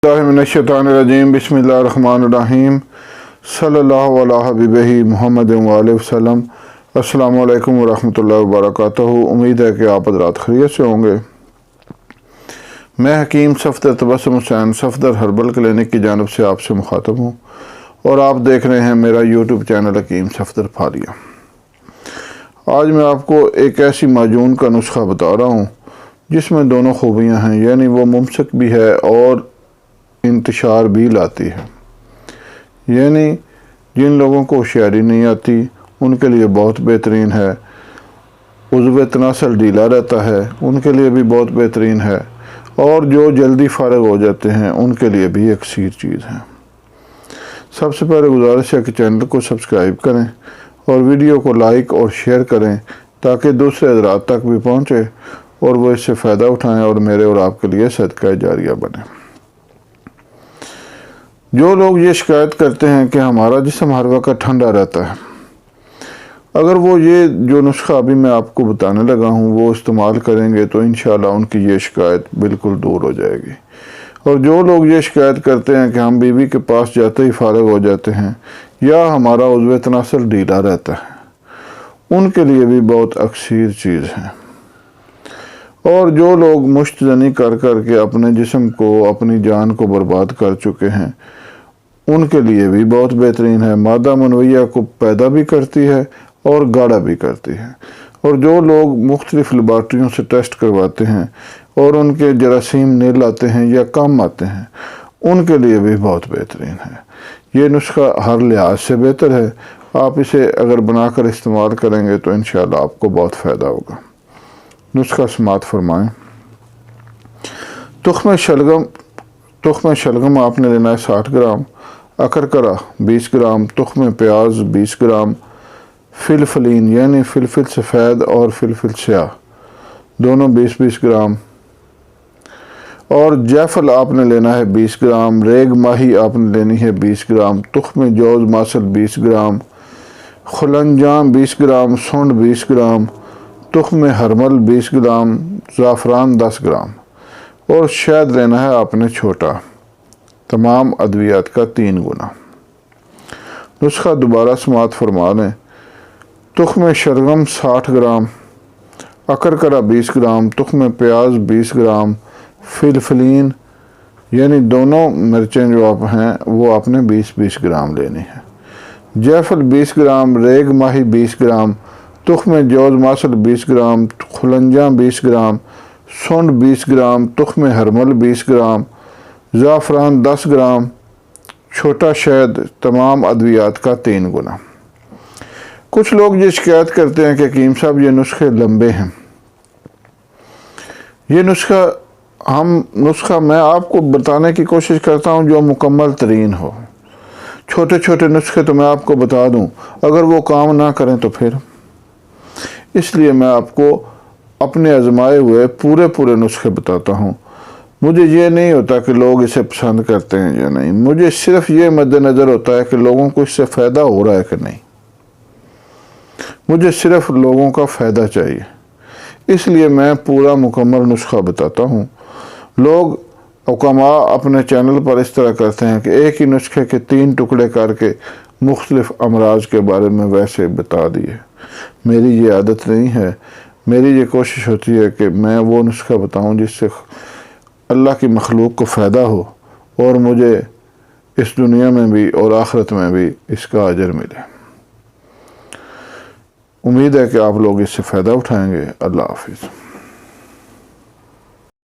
बिल्लाहि मिनश्शैतानिर्रजीम बिस्मिल्लाहिर्रहमानिर्रहीम सल्लल्लाहु अला हबीबिही मुहम्मद व आलिहि वसल्लम। अस्सलामु अलैकुम वरहमतुल्लाहि वबरकातुहू। उम्मीद है कि आप हज़रात खैरियत से होंगे। मैं हकीम सफदर तबस्सुम हुसैन सफदर हर्बल क्लिनिक की जानिब से आपसे मुखातब हूँ और आप देख रहे हैं मेरा यूट्यूब चैनल हकीम सफदर फारिया। आज मैं आपको एक ऐसी माजून का नुस्खा बता रहा हूँ जिसमें दोनों खूबियाँ हैं, यानी वो मुमसक भी है और इंतशार भी लाती है। यानी जिन लोगों को होशियारी नहीं आती उनके लिए बहुत बेहतरीन है। उज़्व तनासल ढीला रहता है उनके लिए भी बहुत बेहतरीन है, और जो जल्दी फारग हो जाते हैं उनके लिए भी एक सीर चीज़ है। सबसे पहले गुजारिश है कि चैनल को सब्सक्राइब करें और वीडियो को लाइक और शेयर करें ताकि दूसरे हज़रात तक भी पहुँचे और वो इससे फ़ायदा उठाएं और मेरे और आपके लिए सदका जारिया बने। जो लोग ये शिकायत करते हैं कि हमारा जिस्म हर वक्त ठंडा रहता है, अगर वो ये जो नुस्खा अभी मैं आपको बताने लगा हूँ वो इस्तेमाल करेंगे तो इंशाल्लाह उनकी ये शिकायत बिल्कुल दूर हो जाएगी। और जो लोग ये शिकायत करते हैं कि हम बीवी के पास जाते ही फारग हो जाते हैं या हमारा उज़्व तनासल ढीला रहता है, उनके लिए भी बहुत अक्सीर चीज़ है। और जो लोग मुश्तजनी कर कर के अपने जिस्म को, अपनी जान को बर्बाद कर चुके हैं, उनके लिए भी बहुत बेहतरीन है। मादा मनवैया को पैदा भी करती है और गाढ़ा भी करती है। और जो लोग मुख्तलिफ लेबॉर्ट्रियों से टेस्ट करवाते हैं और उनके जरासीम नील आते हैं या कम आते हैं, उनके लिए भी बहुत बेहतरीन है। ये नुस्खा हर लिहाज से बेहतर है। आप इसे अगर बनाकर इस्तेमाल करेंगे तो इंशाअल्लाह आपको बहुत फ़ायदा होगा। नुस्खा समात फरमाएँ। तुख्म शलगम आपने लेना है 60 ग्राम, अकरकरा 20 ग्राम, तुख्म प्याज 20 ग्राम, फिलफलीन यानी फिलफिल सफ़ेद और फिलफिल स्याह दोनों 20-20 ग्राम, और जायफल आपने लेना है 20 ग्राम, रेग माही आपने लेनी है 20 ग्राम, तुख्म जौज़ मासल 20 ग्राम, खुलंजाम 20 ग्राम, सूंड 20 ग्राम, तुख्म हरमल 20 ग्राम, ज़ाफ़रान 10 ग्राम, और शहद लेना है आपने छोटा, तमाम अद्वियात का 3 गुना। नुस्खा दोबारा समात फरमा लें। तुख्म शलगम 60 ग्राम, अकरकरा 20 ग्राम, तुख्म प्याज 20 ग्राम, फिलफलीन यानी दोनों मिर्चें जो आप हैं वो आपने 20-20 ग्राम लेनी है, जायफल 20 ग्राम, रेग माही 20 ग्राम, तुख्म जौज़ मासल 20 ग्राम, खुलंजा 20 ग्राम, सूंड 20 ग्राम, तुख्म हरमल 20 ग्राम, ज़ाफ़रान 10 ग्राम, छोटा शहद, तमाम अद्वियात का 3 गुना। कुछ लोग ये शिकायत करते हैं कि हकीम साहब ये नुस्खे लंबे हैं। ये नुस्खा मैं आपको बताने की कोशिश करता हूँ जो मुकम्मल तरीन हो। छोटे छोटे नुस्खे तो मैं आपको बता दूँ, अगर वो काम ना करें तो फिर, इसलिए मैं आपको अपने आजमाए हुए पूरे नुस्खे बताता हूँ। मुझे ये नहीं होता कि लोग इसे पसंद करते हैं या नहीं, मुझे सिर्फ ये मद्देनज़र होता है कि लोगों को इससे फ़ायदा हो रहा है कि नहीं। मुझे सिर्फ लोगों का फ़ायदा चाहिए, इसलिए मैं पूरा मुकम्मल नुस्खा बताता हूँ। लोग हुक्मा अपने चैनल पर इस तरह करते हैं कि एक ही नुस्खे के 3 टुकड़े करके मुख्तलिफ अमराज के बारे में वैसे बता दिए। मेरी ये आदत नहीं है। मेरी ये कोशिश होती है कि मैं वो नुस्खा बताऊँ जिससे अल्लाह की मखलूक को फ़ायदा हो और मुझे इस दुनिया में भी और आखिरत में भी इसका अजर मिले। उम्मीद है कि आप लोग इससे फ़ायदा उठाएंगे। अल्लाह हाफिज़।